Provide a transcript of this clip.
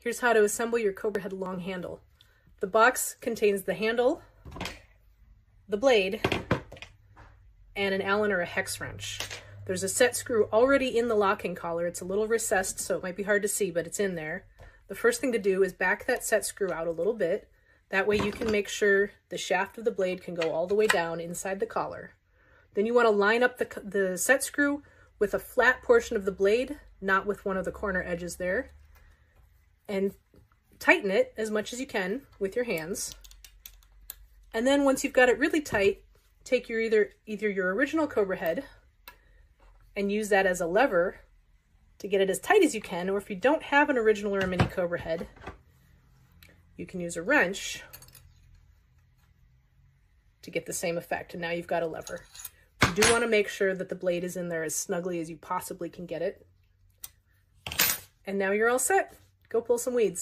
Here's how to assemble your CobraHead long handle. The box contains the handle, the blade, and an Allen or a hex wrench. There's a set screw already in the locking collar. It's a little recessed, so it might be hard to see, but it's in there. The first thing to do is back that set screw out a little bit. That way you can make sure the shaft of the blade can go all the way down inside the collar. Then you want to line up the set screw with a flat portion of the blade, not with one of the corner edges there, and tighten it as much as you can with your hands. And then once you've got it really tight, take your either your original CobraHead and use that as a lever to get it as tight as you can, or if you don't have an original or a mini CobraHead, you can use a wrench to get the same effect, and now you've got a lever. You do want to make sure that the blade is in there as snugly as you possibly can get it. And now you're all set. Go pull some weeds.